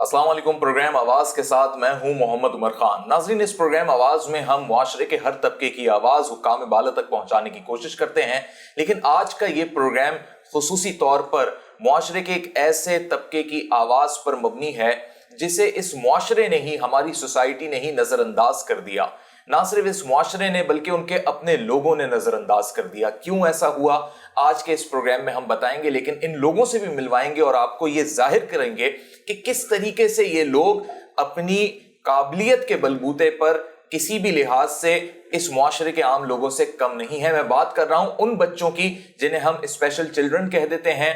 अस्सलाम वालेकुम। प्रोग्राम आवाज के साथ मैं हूं मोहम्मद उमर खान। नाज़रीन, इस प्रोग्राम आवाज में हम मुआशरे के हर तबके की आवाज हुक्काम बाला तक पहुंचाने की कोशिश करते हैं, लेकिन आज का ये प्रोग्राम खुसूसी तौर पर मुआशरे के एक ऐसे तबके की आवाज पर मबनी है जिसे इस मुआशरे ने ही, हमारी सोसाइटी ने ही नजरअंदाज कर दिया। ना सिर्फ इस मुआशरे ने बल्कि उनके अपने लोगों ने नजरअंदाज कर दिया। क्यों ऐसा हुआ आज के इस प्रोग्राम में हम बताएंगे, लेकिन इन लोगों से भी मिलवाएंगे और आपको ये जाहिर करेंगे कि किस तरीके से ये लोग अपनी काबिलियत के बलबूते पर किसी भी लिहाज से इस मुआशरे के आम लोगों से कम नहीं है। मैं बात कर रहा हूं उन बच्चों की जिन्हें हम स्पेशल चिल्ड्रन कह देते हैं,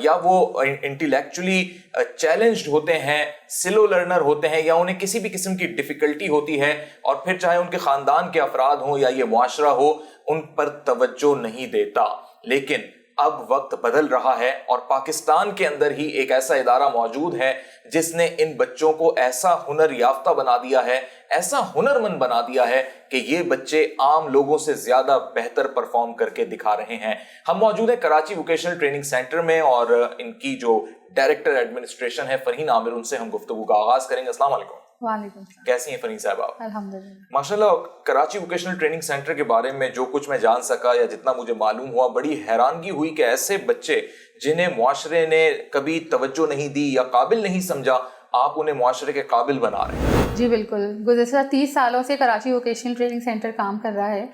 या वो इंटेलेक्चुअली चैलेंज्ड होते हैं, स्लो लर्नर होते हैं, या उन्हें किसी भी किस्म की डिफिकल्टी होती है और फिर चाहे उनके खानदान के अफराद हो या ये मुआशरा हो, उन पर तवज्जो नहीं देता। लेकिन अब वक्त बदल रहा है और पाकिस्तान के अंदर ही एक ऐसा इदारा मौजूद है जिसने इन बच्चों को ऐसा हुनर याफ्ता बना दिया है, ऐसा हुनरमंद बना दिया है कि ये बच्चे आम लोगों से ज्यादा बेहतर परफॉर्म करके दिखा रहे हैं। हम मौजूद हैं कराची वोकेशनल ट्रेनिंग सेंटर में और इनकी जो डायरेक्टर एडमिनिस्ट्रेशन है फरहीन आमिर, उनसे हम गुफ्तगू का आगाज करेंगे। अस्सलाम वालेकुम। वालेकुम। कैसी हैं फरहीन साहब आप? अल्हम्दुलिल्लाह। माशाल्लाह, कराची वोकेशनल ट्रेनिंग सेंटर के बारे में जो कुछ मैं जान सका या जितना मुझे मालूम हुआ, बड़ी हैरानगी हुई कि ऐसे बच्चे जिन्हें मुआशरे ने कभी तवज्जो नहीं दी या काबिल नहीं समझा, आप उन्हें मुआशरे के काबिल बना रहे हैं। जी बिल्कुल। गुज़श्ता 30 सालों से कराची वोकेशनल ट्रेनिंग सेंटर काम कर रहा है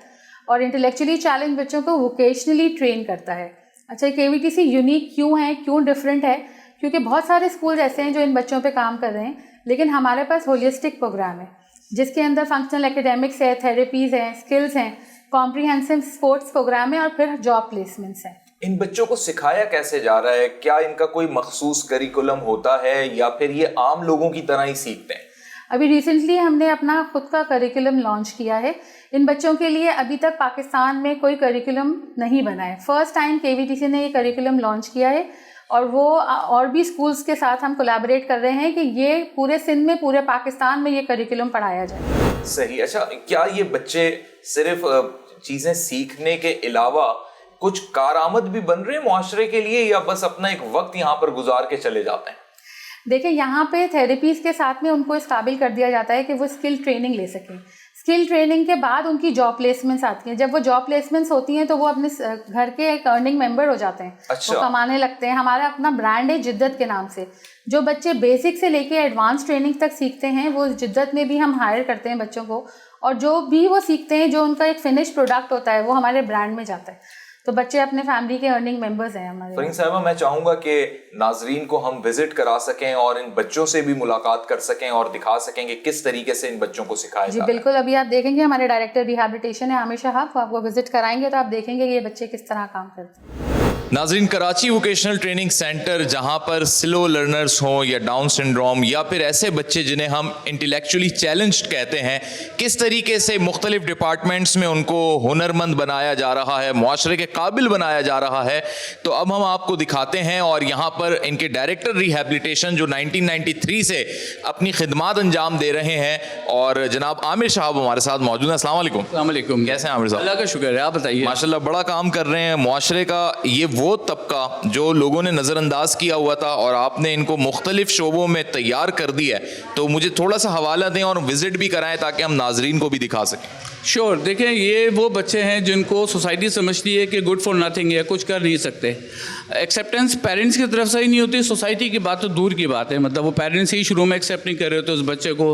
और इंटेलेक्चुअली चैलेंज बच्चों को वोकेशनली ट्रेन करता है। अच्छा, KVTC यूनिक क्यों है, क्यों डिफरेंट है? क्योंकि बहुत सारे स्कूल ऐसे हैं जो इन बच्चों पे काम कर रहे हैं, लेकिन हमारे पास होलिस्टिक प्रोग्राम है जिसके अंदर फंक्शनल एकेडमिक्स है, थेरेपीज़ हैं, स्किल्स हैं, कॉम्प्रिहेंसिव स्पोर्ट्स प्रोग्राम है और फिर जॉब प्लेसमेंट्स हैं। इन बच्चों को सिखाया कैसे जा रहा है? क्या इनका कोई मखसूस करिकुलम होता है या फिर ये आम लोगों की तरह ही सीखते हैं? अभी रिसेंटली हमने अपना खुद का करिकुलम लॉन्च किया है इन बच्चों के लिए। अभी तक पाकिस्तान में कोई करिकुलम नहीं बना है। फर्स्ट टाइम KVTC ने ये करिकुलम लॉन्च किया है और वो और भी स्कूल्स के साथ हम कोलैबोरेट कर रहे हैं कि ये पूरे सिंध में, पूरे पाकिस्तान में ये करिकुलम पढ़ाया जाए। सही। अच्छा, क्या ये बच्चे सिर्फ चीजें सीखने के अलावा कुछ कारआमद भी बन रहे हैं मुआशरे के लिए, या बस अपना एक वक्त यहाँ पर गुजार के चले जाते हैं? देखिए, यहाँ पे थेरेपीज़ के साथ में उनको इस काबिल कर दिया जाता है कि वो स्किल ट्रेनिंग ले सकें। स्किल ट्रेनिंग के बाद उनकी जॉब प्लेसमेंट्स आती हैं। जब वो जॉब प्लेसमेंट्स होती हैं तो वो अपने घर के एक अर्निंग मेंबर हो जाते हैं। अच्छा। वो कमाने लगते हैं। हमारा अपना ब्रांड है जिद्दत के नाम से। जो बच्चे बेसिक से लेके एडवांस ट्रेनिंग तक सीखते हैं वो जिद्दत में भी हम हायर करते हैं बच्चों को, और जो भी वो सीखते हैं, जो उनका एक फिनिश प्रोडक्ट होता है, वो हमारे ब्रांड में जाता है। तो बच्चे अपने फैमिली के अर्निंग मेंबर्स हैं हमारे। फरहीन साहबा, मैं चाहूंगा कि नाजरीन को हम विजिट करा सकें और इन बच्चों से भी मुलाकात कर सकें और दिखा सकें कि किस तरीके से इन बच्चों को सिखाया जाता है। जी बिल्कुल। अभी आप देखेंगे हमारे डायरेक्टर रिहैबिलिटेशन है आमिर साहब, वो आपको विजिट कराएंगे तो आप देखेंगे कि ये बच्चे किस तरह काम करते हैं। नाजरीन, कराची वोकेशनल ट्रेनिंग सेंटर जहां पर स्लो लर्नर्स हों या डाउन सिंड्रोम या फिर ऐसे बच्चे जिन्हें हम इंटेलेक्चुअली चैलेंज्ड कहते हैं, किस तरीके से मुख्तलिफ डिपार्टमेंट्स में उनको हुनरमंद बनाया जा रहा है, मुआशरे के काबिल बनाया जा रहा है, तो अब हम आपको दिखाते हैं। और यहाँ पर इनके डायरेक्टर रिहैबिलिटेशन जो 1993 से अपनी खिदमात अंजाम दे रहे हैं, और जनाब आमिर साहब हमारे साथ मौजूद हैं। अस्सलाम वालेकुम। अस्सलाम वालेकुम। कैसे हैं आमिर साहब? अल्लाह का शुक्र है, आप बताइए। माशाल्लाह, बड़ा काम कर रहे हैं। मुआशरे का ये वो तबका जो लोगों ने नज़रअंदाज किया हुआ था और आपने इनको मुख्तलिफ शोबों में तैयार कर दिया है, तो मुझे थोड़ा सा हवाला दें और विजिट भी कराएं ताकि हम नाजरीन को भी दिखा सकें। श्योर। देखें, ये वो बच्चे हैं जिनको सोसाइटी समझती है कि गुड फॉर नथिंग है, कुछ कर नहीं सकते। एक्सेप्टेंस पेरेंट्स की तरफ से ही नहीं होती, सोसाइटी की बात तो दूर की बात है। मतलब वो पेरेंट्स ही शुरू में एक्सेप्ट नहीं कर रहे होते उस बच्चे को।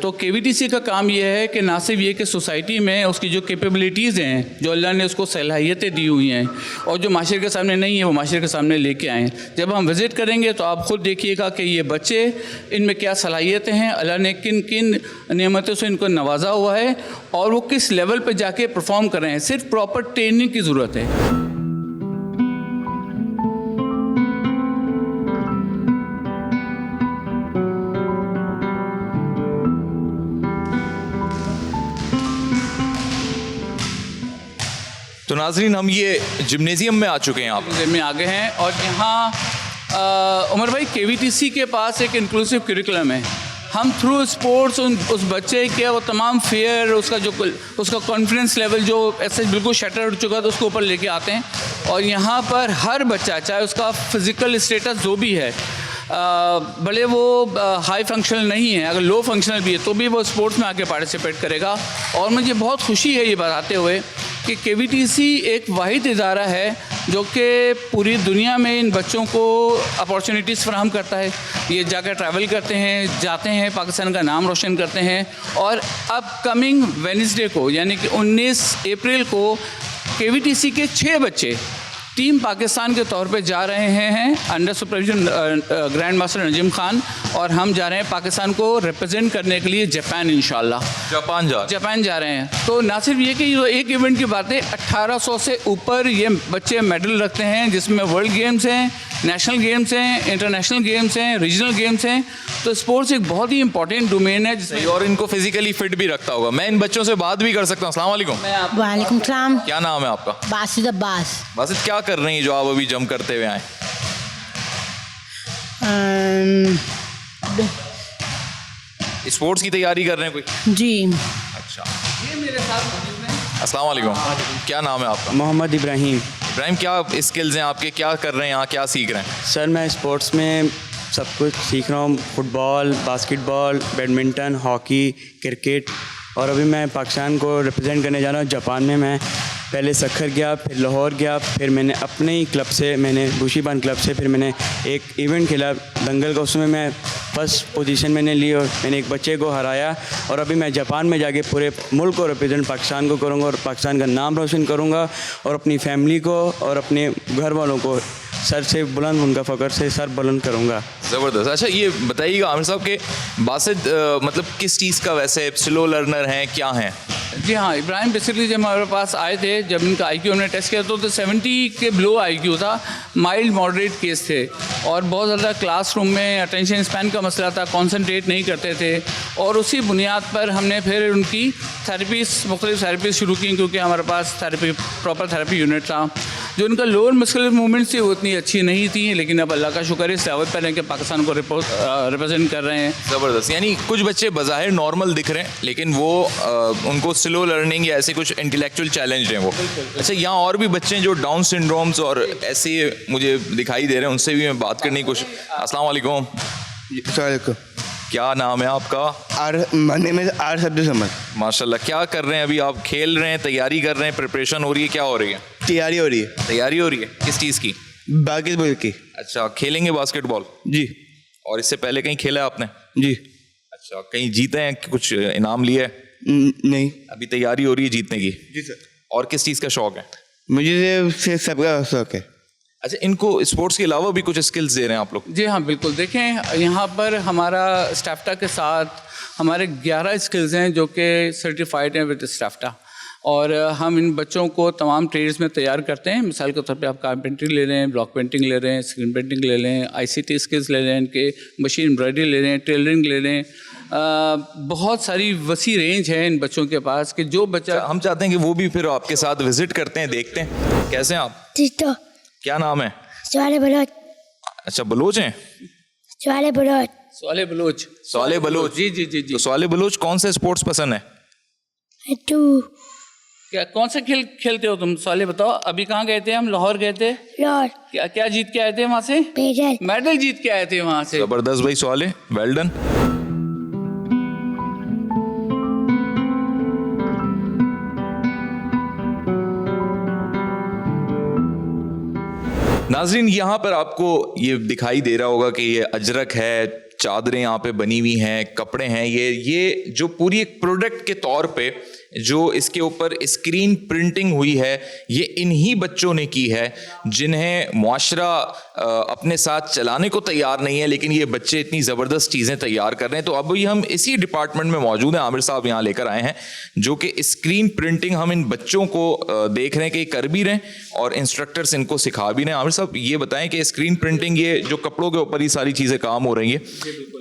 तो KVTC का काम ये है कि ना सिर्फ ये कि सोसाइटी में उसकी जो कैपेबिलिटीज़ हैं, जो अल्लाह ने उसको सलाहियतें दी हुई हैं और जो माशरे के सामने नहीं है, वो माशरे के सामने लेके आएँ। जब हम विज़िट करेंगे तो आप ख़ुद देखिएगा कि ये बच्चे, इनमें क्या सलाहियतें हैं, अल्लाह ने किन किन नेमतों से इनको नवाजा हुआ है और वो किस लेवल पे जाके परफॉर्म कर रहे हैं। सिर्फ प्रॉपर ट्रेनिंग की ज़रूरत है। तो नाजरीन, हम ये जिम्नेजियम में आ चुके हैं। आप में आगे हैं और यहाँ उमर भाई KVTC के पास एक इंक्लूसिव करिकुलम है। हम थ्रू स्पोर्ट्स उस बच्चे के वो तमाम फेयर, उसका कॉन्फिडेंस लेवल जो ऐसे बिल्कुल शटर उठ चुका था उसको ऊपर लेके आते हैं। और यहाँ पर हर बच्चा, चाहे उसका फिज़िकल स्टेटस जो भी है, भले वो हाई फंक्शनल नहीं है, अगर लो फंक्शनल भी है तो भी वो स्पोर्ट्स में आके पार्टिसिपेट करेगा। और मुझे बहुत खुशी है ये बताते हुए कि KVTC एक वाहिद इदारा है जो कि पूरी दुनिया में इन बच्चों को अपॉर्चुनिटीज़ फराहम करता है। ये जाकर ट्रैवल करते हैं, जाते हैं, पाकिस्तान का नाम रोशन करते हैं। और अपकमिंग वेडनेसडे को यानी कि 19 अप्रैल को KVTC के 6 बच्चे टीम पाकिस्तान के तौर पे जा रहे हैं under supervision grand master Nazim Khan, और हम जा रहे हैं पाकिस्तान को रिप्रेजेंट करने के लिए जापान इंशाल्लाह। जापान जा रहे हैं। तो ना सिर्फ ये कि ये एक इवेंट की बात है, 1800 से ऊपर ये बच्चे मेडल रखते हैं, जिसमें वर्ल्ड गेम्स हैं, नेशनल गेम्स हैं, इंटरनेशनल गेम्स हैं, रीजनल गेम्स हैं। तो स्पोर्ट्स एक बहुत ही इंपॉर्टेंट डोमेन है जिसमें, और इनको फिजिकली फिट भी रखता होगा। मैं इन बच्चों से बात भी कर सकता हूँ। अस्सलाम वालेकुम। वालेकुम सलाम। क्या नाम है आपका? बासित अब्बास। बासित, क्या कर रही हैं जो आप अभी जंप करते हुए आए? स्पोर्ट्स की तैयारी कर रहे हैं कोई? जी। अच्छा, ये मेरे साथ। अस्सलाम वालेकुम। क्या नाम है आपका? मोहम्मद इब्राहिम। इब्राहिम, क्या स्किल्स हैं आपके, क्या कर रहे हैं यहाँ, क्या सीख रहे हैं? सर मैं स्पोर्ट्स में सब कुछ सीख रहा हूँ, football, basketball, badminton, hockey, cricket. और अभी मैं पाकिस्तान को रिप्रेजेंट करने जा रहा हूँ। जापान में मैं पहले सखर गया, फिर लाहौर गया, फिर मैंने अपने ही क्लब से, मैंने बुशीबान क्लब से फिर मैंने एक इवेंट खेला दंगल का, उसमें मैं फर्स्ट पोजीशन मैंने ली और मैंने एक बच्चे को हराया। और अभी मैं जापान में जाके पूरे मुल्क को रिप्रेजेंट पाकिस्तान को करूँगा और पाकिस्तान का नाम रोशन करूँगा और अपनी फैमिली को और अपने घर वालों को सर से बुलंद, उनका फ़ख्र से सर बुलंद करूँगा। ज़बरदस्त। अच्छा, ये बताइएगा आमिर साहब के बासित मतलब किस चीज़ का वैसे स्लो लर्नर हैं, क्या हैं? जी हाँ, इब्राहिम बेसिकली जब हमारे पास आए थे, जब इनका IQ हमने टेस्ट किया तो 70 के बिलो IQ था, माइल्ड मॉडरेट केस थे और बहुत ज़्यादा क्लासरूम में अटेंशन स्पैन का मसला था, कॉन्सनट्रेट नहीं करते थे। और उसी बुनियाद पर हमने फिर उनकी मुख्तलिफ थेरेपीज़ शुरू की, क्योंकि हमारे पास प्रॉपर थेरेपी यूनिट था। जो उनका लोअर मस्कुलर मूवमेंट थी वो इतनी अच्छी नहीं थी, लेकिन अब अल्लाह का शुक्र है इस लेवल पर हैं कि पाकिस्तान को रिप्रेजेंट कर रहे हैं। ज़बरदस्त। यानी कुछ बच्चे बज़ाहिर नॉर्मल दिख रहे हैं, लेकिन वो उनको स्लो लर्निंग या ऐसे कुछ इंटेलेक्चुअल चैलेंज हैं वो। अच्छा, यहाँ और भी बच्चे हैं जो डाउन सिंड्रोम्स और ऐसे मुझे दिखाई दे रहे हैं, उनसे भी मैं बात करने की कोशिश। अस्सलाम वालेकुम। क्या नाम है आपका? आर अब्दुल समद। माशाल्लाह। क्या कर रहे हैं अभी आप? खेल रहे हैं, तैयारी कर रहे हैं, प्रिपरेशन हो रही है, क्या हो रही है? तैयारी हो रही है। तैयारी हो रही है किस चीज़ की? बास्केटबॉल की। अच्छा, खेलेंगे बास्केटबॉल? जी। और इससे पहले कहीं खेला है आपने? जी। अच्छा, कहीं जीते हैं, कुछ इनाम लिए? नहीं। अभी तैयारी हो रही है जीतने की? जी सर। और किस चीज़ का शौक है? मुझे सबका शौक है। अच्छा, इनको स्पोर्ट्स के अलावा भी कुछ स्किल्स दे रहे हैं आप लोग? जी हाँ, बिल्कुल। देखें, यहाँ पर हमारा स्टाफ्टा के साथ हमारे 11 स्किल्स हैं जो कि सर्टिफाइड हैं विद स्टाफ्टा, और हम इन बच्चों को तमाम ट्रेड्स में तैयार करते हैं। मिसाल के तौर पे आप कारपेंटरी ले रहे हैं, ब्लॉक पेंटिंग ले रहे हैं, स्क्रीन पेंटिंग ले रहे हैं, ICT स्किल्स ले रहे हैं, इनके मशीन एम्ब्रॉयडरी ले रहे हैं, टेलरिंग ले रहे हैं। बहुत सारी वसी रेंज है इन बच्चों के पास कि जो बच्चा, हम चाहते हैं कि वो भी फिर आपके साथ विजिट करते हैं, देखते हैं। कैसे हैं आप? तो क्या नाम है? सवाले बलोच। अच्छा, बलोच हैं? सवाले बलोच। सवाले बलोच। सवाले बलोच। जी जी जी जी। तो सवाले बलोच कौन से स्पोर्ट्स पसंद है? तू क्या कौन से खेल खेलते हो तुम? सवाले बताओ। अभी कहाँ गए थे? हम लाहौर गए थे। लाहौर। क्या क्या जीत के आए थे वहाँ से? मेडल जीत के आए थे वहाँ से। जबरदस्त भाई सवाले, वेल डन। नाज़रीन, यहाँ पर आपको ये दिखाई दे रहा होगा कि ये अजरक है, चादरें यहाँ पे बनी हुई हैं, कपड़े हैं। ये जो पूरी एक प्रोडक्ट के तौर पे जो इसके ऊपर स्क्रीन प्रिंटिंग हुई है, ये इन्हीं बच्चों ने की है जिन्हें मुआशरा अपने साथ चलाने को तैयार नहीं है, लेकिन ये बच्चे इतनी ज़बरदस्त चीज़ें तैयार कर रहे हैं। तो अभी हम इसी डिपार्टमेंट में मौजूद हैं। आमिर साहब यहाँ लेकर आए हैं जो कि स्क्रीन प्रिंटिंग हम इन बच्चों को देख रहे हैं कि कर भी रहे हैं और इंस्ट्रक्टर्स इनको सिखा भी रहे हैं। आमिर साहब, ये बताएं कि स्क्रीन प्रिंटिंग, ये जो कपड़ों के ऊपर ही सारी चीज़ें काम हो रही हैं,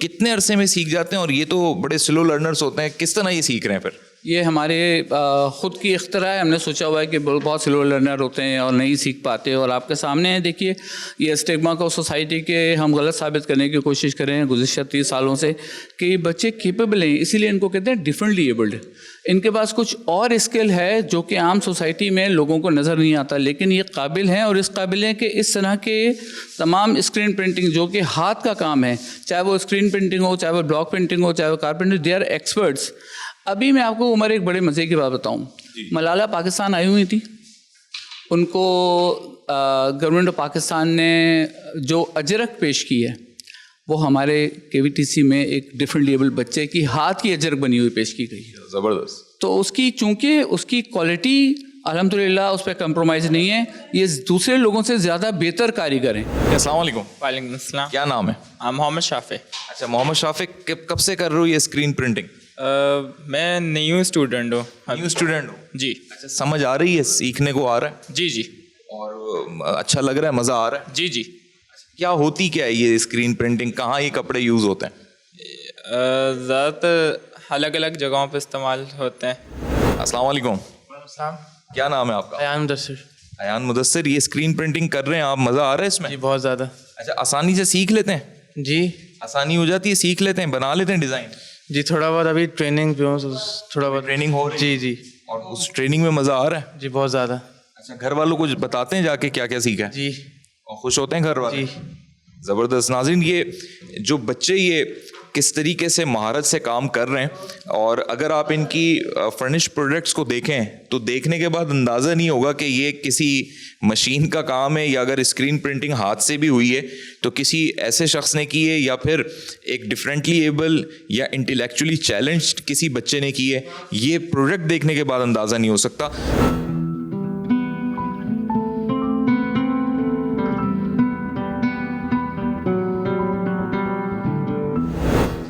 कितने अरसे में सीख जाते हैं? और ये तो बड़े स्लो लर्नर्स होते हैं, किस तरह ये सीख रहे हैं फिर? ये हमारे ख़ुद की इख्तरा है। हमने सोचा हुआ है कि बहुत स्लो लर्नर होते हैं और नहीं सीख पाते, और आपके सामने है देखिए ये स्टिग्मा को सोसाइटी के हम गलत साबित करने की कोशिश कर रहे हैं गुज़िश्ता 30 सालों से कि ये बच्चे केपेबल हैं, इसीलिए इनको कहते हैं डिफरेंटली एबल्ड। इनके पास कुछ और स्किल है जो कि आम सोसाइटी में लोगों को नज़र नहीं आता, लेकिन ये काबिल हैं और इस काबिल हैं कि इस तरह के तमाम स्क्रीन प्रिंटिंग जो कि हाथ का काम है, चाहे वो स्क्रीन प्रिंटिंग हो, चाहे वो ब्लॉक प्रिंटिंग हो, चाहे वो कारपेंटर, दे आर एक्सपर्ट्स। अभी मैं आपको उमर एक बड़े मज़े की बात बताऊं, मलाला पाकिस्तान आई हुई थी, उनको गवर्नमेंट ऑफ पाकिस्तान ने जो अजरक पेश की है वो हमारे KVTC में एक डिफरेंटली एबल्ड बच्चे की हाथ की अजरक बनी हुई पेश की गई है। ज़बरदस्त। तो उसकी चूँकि उसकी क्वालिटी अल्हम्दुलिल्लाह उस पर कंप्रोमाइज़ नहीं है, ये दूसरे लोगों से ज़्यादा बेहतर कारीगर हैं। अस्सलाम वालेकुम। वालेकुम अस्सलाम। क्या नाम है? मोहम्मद शाफे। अच्छा, मोहम्मद शाफिक, कब से कर रहे हो ये स्क्रीन प्रिंटिंग? मैं न्यू स्टूडेंट हूँ। न्यू स्टूडेंट हो? जी। अच्छा, समझ आ रही है, सीखने को आ रहा है जी जी। और अच्छा लग रहा है, मज़ा आ रहा है? जी जी। क्या होती क्या है ये स्क्रीन प्रिंटिंग, कहाँ ये कपड़े यूज़ होते हैं? ज़्यादातर अलग अलग जगहों पर इस्तेमाल होते हैं। अस्सलाम वालेकुम। क्या नाम है आपका? अयान मुदस्सिर। अयान मुदस्सिर, ये स्क्रीन प्रिंटिंग कर रहे हैं आप, मज़ा आ रहा है इसमें? जी बहुत ज़्यादा। अच्छा, आसानी से सीख लेते हैं? जी आसानी हो जाती है, सीख लेते हैं, बना लेते हैं डिज़ाइन? जी थोड़ा बहुत अभी ट्रेनिंग जो थोड़ा बहुत ट्रेनिंग हो रही जी है? जी और उस ट्रेनिंग में मज़ा आ रहा है? जी बहुत ज़्यादा। अच्छा, घर वालों को बताते हैं जाके क्या क्या सीखा है? जी और खुश होते हैं घर वाले? जी। ज़बरदस्त। नाज़रीन, ये जो बच्चे ये किस तरीके से महारत से काम कर रहे हैं, और अगर आप इनकी फर्निश प्रोडक्ट्स को देखें तो देखने के बाद अंदाज़ा नहीं होगा कि ये किसी मशीन का काम है, या अगर स्क्रीन प्रिंटिंग हाथ से भी हुई है तो किसी ऐसे शख्स ने की है, या फिर एक डिफरेंटली एबल या इंटेलेक्चुअली चैलेंज्ड किसी बच्चे ने की है। ये प्रोडक्ट देखने के बाद अंदाज़ा नहीं हो सकता।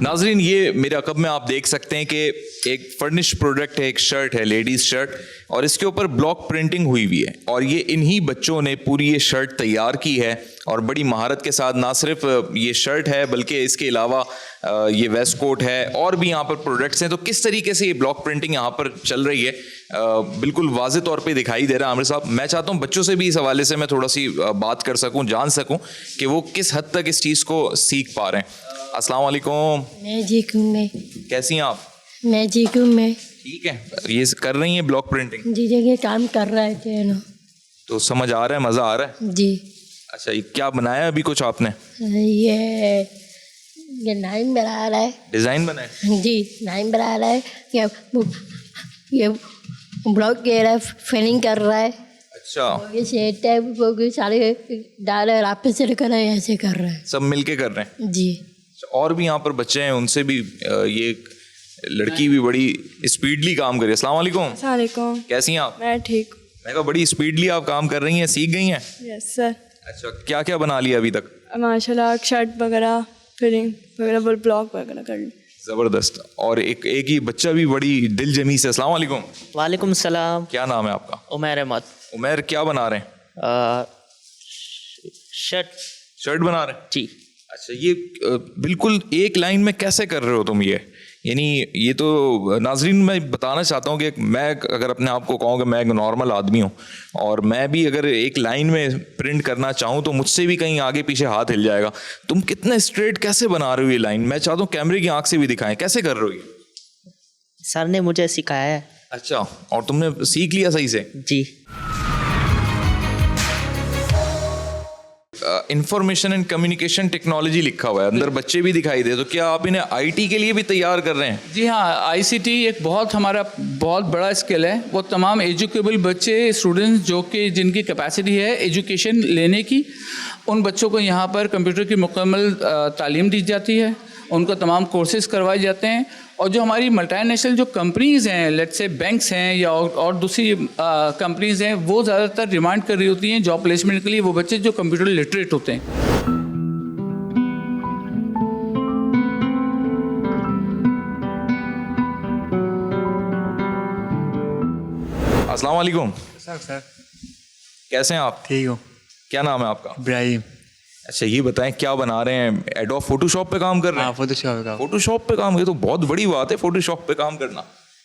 नाजरीन, ये मेरे अकब में आप देख सकते हैं कि एक फर्निश प्रोडक्ट है, एक शर्ट है, लेडीज़ शर्ट, और इसके ऊपर ब्लॉक प्रिंटिंग हुई हुई है, और ये इन्हीं बच्चों ने पूरी ये शर्ट तैयार की है और बड़ी महारत के साथ। ना सिर्फ ये शर्ट है बल्कि इसके अलावा ये वेस्ट कोट है और भी यहाँ पर प्रोडक्ट्स हैं। तो किस तरीके से ये ब्लॉक प्रिंटिंग यहाँ पर चल रही है बिल्कुल वाज़े तौर पे दिखाई दे रहा है आमिर साहब। मैं चाहता हूँ बच्चों से भी इस हवाले से मैं थोड़ा सी बात कर सकूँ, जान सकूँ कि वो किस हद तक इस चीज़ को सीख पा रहे हैं। अस्सलाम वालेकुम। मैं जीकूँ में। कैसी हैं आप? मैं जीकूँ में। ठीक है, ये कर रही हैं ब्लॉक प्रिंटिंग? जी जगह काम कर रहा है तेनो। तो समझ आ रहा है, मज़ा आ रहा है? जी। अच्छा, ये क्या बनाया अभी कुछ आपने? ये नाइन बना रहा है। डिज़ाइन बनाया? जी नाइन बना रहा है। ये ब्लॉक कह रहा है, फिलिंग कर रहा है। अच्छा, ये सेट है वो सारे डाल रहा है, वापस से कर रहा है, ऐसे कर रहा है। सब मिलके कर रहे हैं? जी। और भी यहाँ पर बच्चे हैं, उनसे भी ये लड़की भी बड़ी स्पीडली काम कर रही है। अस्सलाम वालेकुम। अस्सलाम वालेकुम। कैसी हैं आप? मैं ठीक। मैं कहा बड़ी स्पीडली आप काम कर रही हैं, सीख गई हैं? Yes sir. अच्छा, क्या क्या बना लिया अभी तक? माशाल्लाह शर्ट वगैरह, फिलिंग वगैरह, ब्लॉक वगैरह कर ली। ज़बरदस्त। और एक ही बच्चा भी बड़ी दिल जमी से। अस्सलाम वालेकुम। वालेकुम सलाम। क्या नाम है आपका? उमर अहमद। उमर, क्या बना रहे हैं? शर्ट बना रहे हैं? जी। अच्छा, ये बिल्कुल एक लाइन में कैसे कर रहे हो तुम यानी ये तो नाजरीन मैं बताना चाहता हूँ कि मैं अगर अपने आप को कहूँ कि मैं एक नॉर्मल आदमी हूँ और मैं भी अगर एक लाइन में प्रिंट करना चाहूँ तो मुझसे भी कहीं आगे पीछे हाथ हिल जाएगा। तुम कितने स्ट्रेट कैसे बना रहे हो ये लाइन? मैं चाहता हूँ कैमरे की आंख से भी दिखाएं, कैसे कर रहे हो ये? सर ने मुझे सिखाया है। अच्छा, और तुमने सीख लिया सही से? जी। इंफॉर्मेशन एंड कम्युनिकेशन टेक्नोलॉजी लिखा हुआ है, अंदर बच्चे भी दिखाई दे, तो क्या आप इन्हें आईटी के लिए भी तैयार कर रहे हैं? जी हाँ, आईसीटी एक हमारा बहुत बड़ा स्किल है। वो तमाम एजुकेबल बच्चे, स्टूडेंट्स जो कि जिनकी कैपेसिटी है एजुकेशन लेने की, उन बच्चों को यहाँ पर कंप्यूटर की मुकम्मल तालीम दी जाती है, उनको तमाम कोर्सेज करवाए जाते हैं। और जो हमारी मल्टीनेशनल जो कंपनीज़ हैं, लेट्स से बैंक्स हैं या और दूसरी कंपनीज़ हैं, वो ज़्यादातर डिमांड कर रही होती हैं जॉब प्लेसमेंट के लिए वो बच्चे जो कंप्यूटर लिटरेट होते हैं। अस्सलाम वालेकुम। सर कैसे हैं आप? ठीक हो? क्या नाम है आपका? इब्राहिम। अच्छा, ये बताएं क्या बना रहे हैं? एडोब फोटोशॉप पे काम कर रहे हैं? हाँ फोटोशॉप का। फोटोशॉप पे काम, ये तो बहुत बड़ी बात है फोटोशॉप पे काम करना।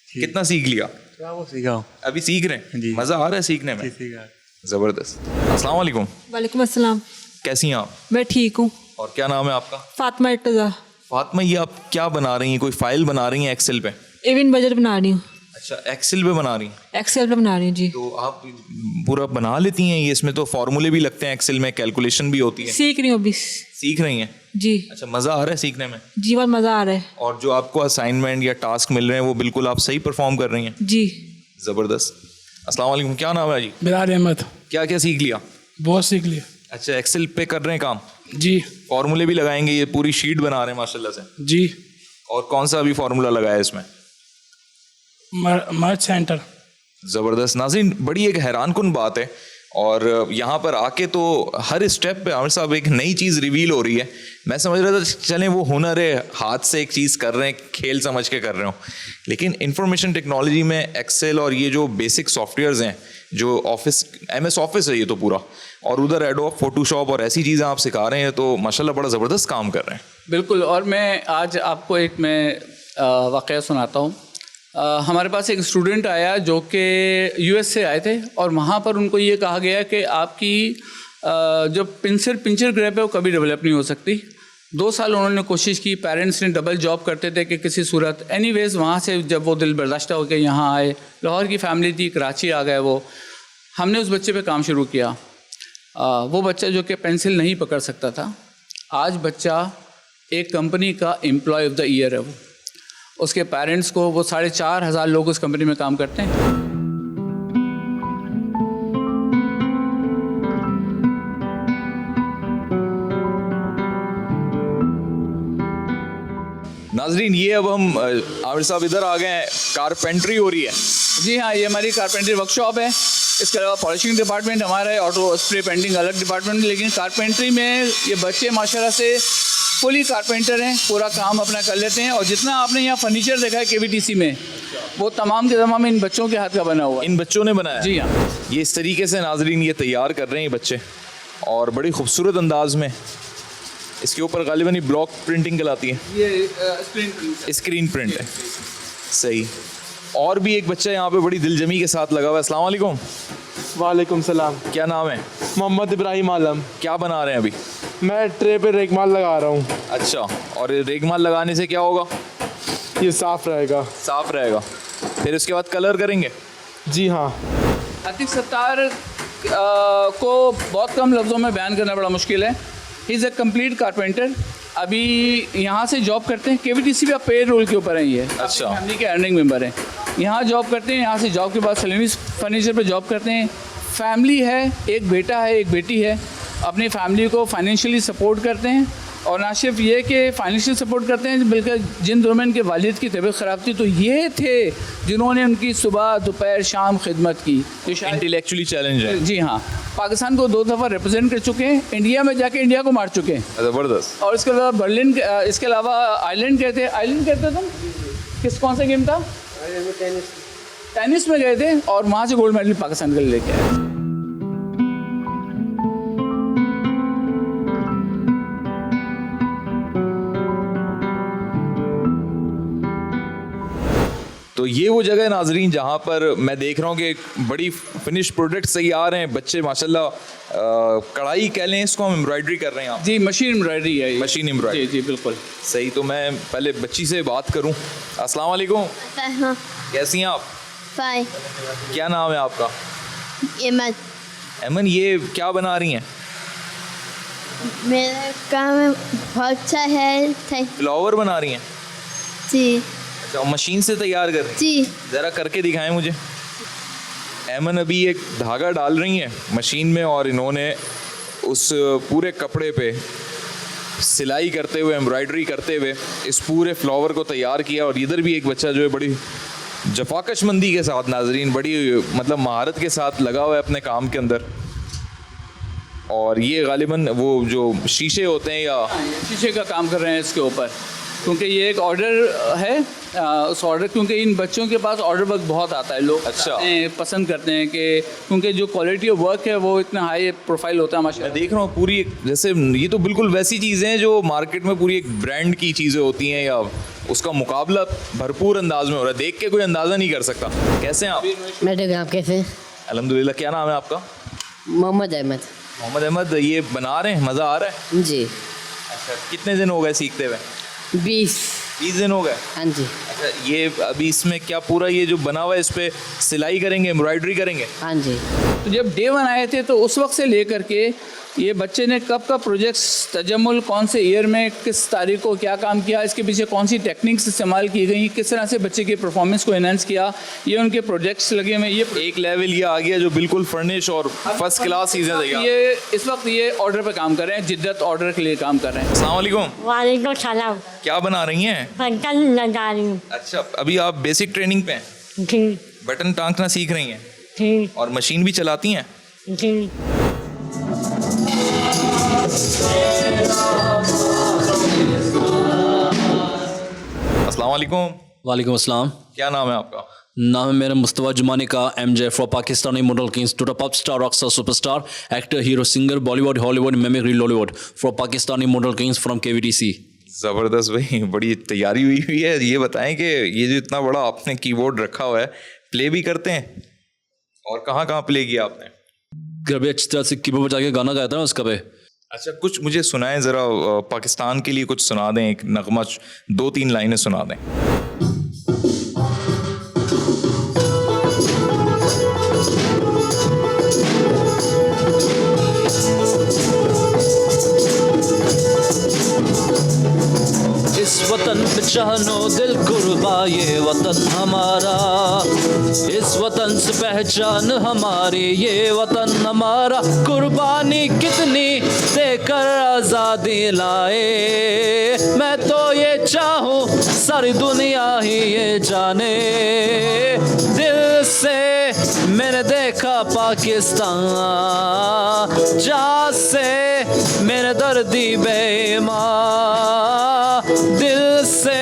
कितना सीख लिया? क्या वो सीखा हूँ अभी सीख रहे हैं जी। मजा आ रहा है सीखने में? जबरदस्त। अस्सलाम वालेकुम, वालेकुम अस्सलाम। कैसी हैं आप? मैं ठीक हूँ। और क्या नाम है आपका? फातिमा इर्तज़ा। फातिमा, ये आप क्या बना रही हैं? कोई फाइल बना रही हैं एक्सेल पे? इवेंट बजट बना रही हूँ। अच्छा, एक्सेल पे बना रही हैं? एक्सेल पे बना रही हूँ जी। तो आप पूरा बना लेती हैं ये? इसमें तो फॉर्मूले भी लगते हैं एक्सेल में, कैलकुलेशन भी होती है। सीख रही हूँ अभी। सीख रही हैं? जी अच्छा, मज़ा आ रहा है सीखने में? जी, बहुत मज़ा आ रहा है। और जो आपको असाइनमेंट या टास्क मिल रहे हैं वो बिल्कुल आप सही परफॉर्म कर रही हैं? जी। ज़बरदस्त। अस्सलाम वालेकुम, क्या नाम है जी? बिलाल अहमद। क्या क्या सीख लिया? बहुत सीख लिया अच्छा, एक्सेल पे कर रहे हैं काम? जी। फॉर्मूले भी लगाएंगे? ये पूरी शीट बना रहे हैं माशाल्लाह से। जी। और कौन सा अभी फार्मूला लगाया है इसमें? मर्च सेंटर। ज़बरदस्त। नाज़रीन, बड़ी एक हैरान कुन बात है, और यहाँ पर आके तो हर स्टेप पे आमिर साहब एक नई चीज़ रिवील हो रही है। मैं समझ रहा था चलें वो हुनर है, हाथ से एक चीज़ कर रहे हैं, खेल समझ के कर रहे हो, लेकिन इंफॉर्मेशन टेक्नोलॉजी में एक्सेल और ये जो बेसिक सॉफ्टवेयर्स हैं, जो ऑफिस MS ऑफिस है ये तो पूरा, और उधर एडोब फोटोशॉप और ऐसी चीज़ें आप सिखा रहे हैं, तो माशाल्लाह बड़ा ज़बरदस्त काम कर रहे हैं। बिल्कुल। और मैं आज आपको एक वाक़या सुनाता हूँ। हमारे पास एक स्टूडेंट आया जो कि US से आए थे, और वहाँ पर उनको ये कहा गया कि आपकी जो पिंचर ग्रैप है वो कभी डेवलप नहीं हो सकती। 2 साल उन्होंने कोशिश की, पेरेंट्स ने डबल जॉब करते थे कि किसी सूरत, एनीवेज वहाँ से जब वो दिल बर्दाश्त होकर यहाँ आए, लाहौर की फैमिली थी, कराची आ गए वो, हमने उस बच्चे पे काम शुरू किया। वो बच्चा जो कि पेंसिल नहीं पकड़ सकता था, आज बच्चा एक कंपनी का एम्प्लॉय ऑफ द ईयर है। वो उसके पेरेंट्स को, वो 4,500 लोग उस कंपनी में काम करते हैं। नाजरीन, ये अब हम आमिर साहब इधर आ गए हैं, कारपेंट्री हो रही है। जी हाँ, ये हमारी कारपेंट्री वर्कशॉप है। इसके अलावा पॉलिशिंग डिपार्टमेंट हमारा है, ऑटो स्प्रे पेंटिंग अलग डिपार्टमेंट, लेकिन कारपेंट्री में ये बच्चे माशाल्लाह से फुली कारपेंटर हैं, पूरा काम अपना कर लेते हैं। और जितना आपने यहाँ फर्नीचर देखा है KVTC में, वो तमाम के तमाम इन बच्चों के हाथ का बना हुआ है। इन बच्चों ने बनाया? जी हाँ। ये इस तरीके से नाजरीन ये तैयार कर रहे हैं ये बच्चे, और बड़ी खूबसूरत अंदाज में। इसके ऊपर गालिबन ये ब्लॉक प्रिंटिंग कहलाती है, ये स्क्रीन प्रिंट है। सही। और भी एक बच्चा यहाँ पे बड़ी दिलजमी के साथ लगा हुआ है। अस्सलाम वालेकुम। वालेकुम सलाम। क्या नाम है? मोहम्मद इब्राहिम आलम। क्या बना रहे हैं अभी? मैं ट्रे पे रेगमाल लगा रहा हूँ। अच्छा, और रेगमाल लगाने से क्या होगा? ये साफ रहेगा। साफ रहेगा। फिर उसके बाद कलर करेंगे? जी हाँ। आतिक सत्तार को बहुत कम लफ्ज़ों में बयान करना बड़ा मुश्किल है। He is a complete carpenter. अभी यहाँ से जॉब करते हैं, KVTC भी पे रोल के ऊपर है ये। अच्छा। फैमिली के अर्निंग मेंबर हैं, यहाँ जॉब करते हैं। यहाँ से जॉब के बाद सलीमी फर्नीचर पे जॉब करते हैं। फैमिली है, एक बेटा है, एक बेटी है। अपनी फैमिली को फाइनेंशियली सपोर्ट करते हैं, और ना सिर्फ ये कि फाइनेंशियल सपोर्ट करते हैं, बल्कि जिन दोनों में इनके वालिद की तबीयत ख़राब थी, तो ये थे जिन्होंने उनकी सुबह दोपहर शाम खिदमत की। तो शायद इंटेलेक्चुअली चैलेंज है। जी हाँ, पाकिस्तान को 2 दफ़ा रिप्रेजेंट कर चुके हैं, इंडिया में जाके इंडिया को मार चुके हैं। ज़बरदस्त। और इसके अलावा बर्लिन, इसके अलावा आइलैंड गए थे। आइलैंड गए थे तुम? कौन सा गेम था? टेनिस में गए थे, और वहाँ से गोल्ड मेडल पाकिस्तान के लिए लेके आए। तो ये वो जगह है नाजरीन जहाँ पर मैं देख रहा हूँ कि बड़ी फिनिश प्रोडक्ट्स तैयार हैं। बच्चे माशाल्लाह कढ़ाई कह लें इसको, हम एम्ब्रॉयडरी कर रहे हैं आप? जी, मशीन एम्ब्रॉयडरी है ये। Machine embroidery. जी बिल्कुल सही। तो मैं पहले बच्ची से बात करूँ। अस्सलाम वालेकुम। हाँ। कैसी हैं आप? फाइन। क्या नाम है आपका? एमन। एमन, ये क्या बना रही हैं? मेरा काम बहुत अच्छा है। फ्लावर बना रही हैं? जी। अच्छा, मशीन से तैयार कर रही हैं? जी। ज़रा करके दिखाएं मुझे। एमन अभी एक धागा डाल रही हैं मशीन में, और इन्होंने उस पूरे कपड़े पे सिलाई करते हुए, एम्ब्रॉयडरी करते हुए इस पूरे फ्लावर को तैयार किया। और इधर भी एक बच्चा जो है बड़ी जफाकशमंदी के साथ नाजरीन, बड़ी मतलब महारत के साथ लगा हुआ है अपने काम के अंदर। और ये गालिबन वो जो शीशे होते हैं या शीशे का काम कर रहे हैं इसके ऊपर, क्योंकि ये एक ऑर्डर है। उस ऑर्डर, क्योंकि इन बच्चों के पास ऑर्डर वर्क बहुत आता है, लोग अच्छा पसंद करते हैं कि क्योंकि जो क्वालिटी ऑफ वर्क है वो इतना हाई प्रोफाइल होता है। मैं माशाल्लाह देख रहा हूँ पूरी जैसे ये तो बिल्कुल वैसी चीज़ें हैं जो मार्केट में पूरी एक ब्रांड की चीज़ें होती हैं, या उसका मुकाबला भरपूर अंदाज में हो रहा है, देख के कोई अंदाज़ा नहीं कर सकता। कैसे हैं आप? मैं ठीक हूँ, आप कैसे हैं? अल्हम्दुलिल्लाह। क्या नाम है आपका? मोहम्मद अहमद। मोहम्मद अहमद। ये बना रहे हैं, मज़ा आ रहा है? जी। अच्छा, कितने दिन हो गए सीखते हुए? 20 दिन हो गए। हाँ जी। अच्छा, ये अभी इसमें क्या पूरा ये जो बना हुआ है इस पे सिलाई करेंगे, एम्ब्रॉयडरी करेंगे? हाँ जी। तो जब डे 1 आए थे तो उस वक्त से लेकर के ये बच्चे ने कब का प्रोजेक्ट्स तजम्मुल, कौन से ईयर में किस तारीख को क्या काम किया, इसके पीछे कौन सी टेक्निक्स इस्तेमाल की गई, किस तरह से बच्चे के परफॉर्मेंस को एनहांस किया, ये उनके प्रोजेक्ट्स लगे हुए। ये एक लेवल ये आ गया जो बिल्कुल फर्निश और फर्स्ट क्लास चीज़ें देगा। ये इस वक्त ये ऑर्डर पे काम कर रहे हैं, जिद्दत ऑर्डर के लिए काम कर रहे हैं। अस्सलाम वालेकुम। वालेकुम सलाम। क्या बना रही हैं? बटन लगा रही हूँ। अच्छा, अभी आप बेसिक ट्रेनिंग पे हैं? जी बटन टांकना सीख रही हैं जी और मशीन भी चलाती हैं? जी। अस्सलाम वालेकुम। वालेकुम अस्सलाम। क्या नाम है आपका? नाम है मेरा मुस्तफ़ा जुमानी का MJ फ्रॉम पाकिस्तानी model kings to the pop star rockstar superstar actor hero singer Bollywood Hollywood mimicry Lollywood from पाकिस्तानी मॉडल किंग्स फ्रॉम KVTC। ज़बरदस्त भाई, बड़ी तैयारी हुई है। ये बताएं कि ये जो इतना बड़ा आपने कीबोर्ड रखा हुआ है, प्ले भी करते हैं? और कहाँ कहाँ प्ले किया आपने? कभी अच्छी तरह से कीबोर्ड बजा के गाना गाता है उसका पे। अच्छा, कुछ मुझे सुनाएं ज़रा, पाकिस्तान के लिए कुछ सुना दें, एक नगमा, 2-3 लाइनें सुना दें। इस वतन पे जानो दिल कुर्बा ये वतन हमारा, इस वतन से पहचान हमारी ये वतन हमारा, कुर्बानी कितनी देकर आज़ादी लाए, मैं तो ये चाहूँ सारी दुनिया ही ये जाने, दिल से मैंने देखा पाकिस्तान, जा से मैंने दर्दी बेईमान, दिल से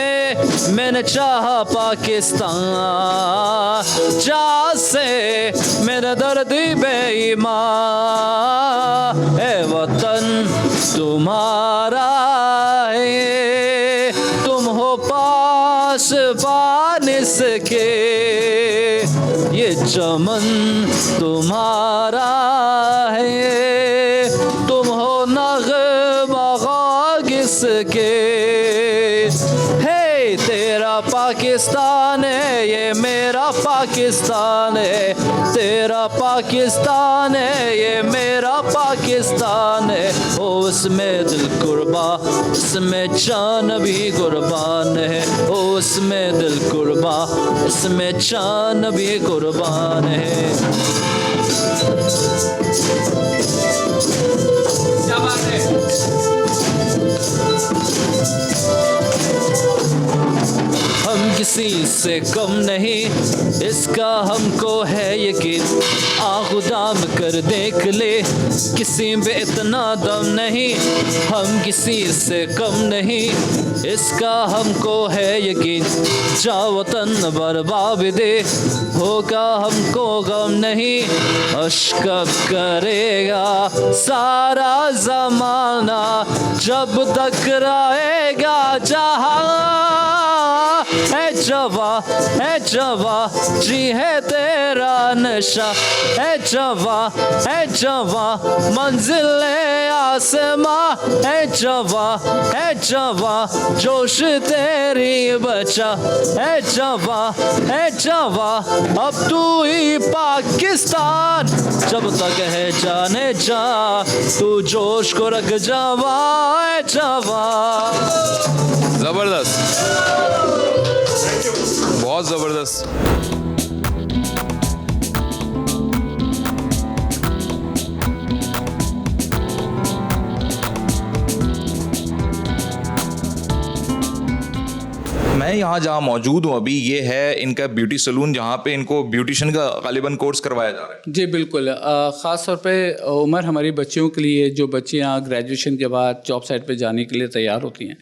मैंने चाहा पाकिस्तान, जा से मेरा दर्दी बेईमान, ए वतन तुम्हारा है, तुम हो पास बानिस के, ये चमन तुम्हारा है, तुम हो नग़मा गागिस के, तेरा पाकिस्तान है ये मेरा पाकिस्तान है, तेरा पाकिस्तान है ये मेरा पाकिस्तान है, ओ उसमें दिल कुर्बा इसमें जान भी कुर्बान है, ओ उसमें दिल कुर्बा इसमें जान भी कुर्बान है। क्या बात है? हम किसी से कम नहीं इसका हमको है यकीन, आखुदाम कर देख ले किसी पे इतना दम नहीं, हम किसी से कम नहीं इसका हमको है यकीन, जा वतन बर्बाद दे होगा हमको गम नहीं, अश्क करेगा सारा ज़माना जब तक रहेगा जहां, है जवा जी है तेरा नशा, है जवा मंजिल आसमां, है जवा जोश तेरी बचा, है जवा अब तू ही पाकिस्तान, जब तक है जाने जा तू जोश को रख जवा, है जवा। ज़बरदस्त, बहुत ज़बरदस्त। मैं यहाँ जहाँ मौजूद हूँ अभी, ये है इनका ब्यूटी सलून जहाँ पे इनको ब्यूटिशियन का गालिबन कोर्स करवाया जा रहा है। जी बिल्कुल, ख़ास तौर पे उम्र हमारी बच्चियों के लिए, जो बच्चियाँ ग्रेजुएशन के बाद जॉब साइट पे जाने के लिए तैयार होती हैं।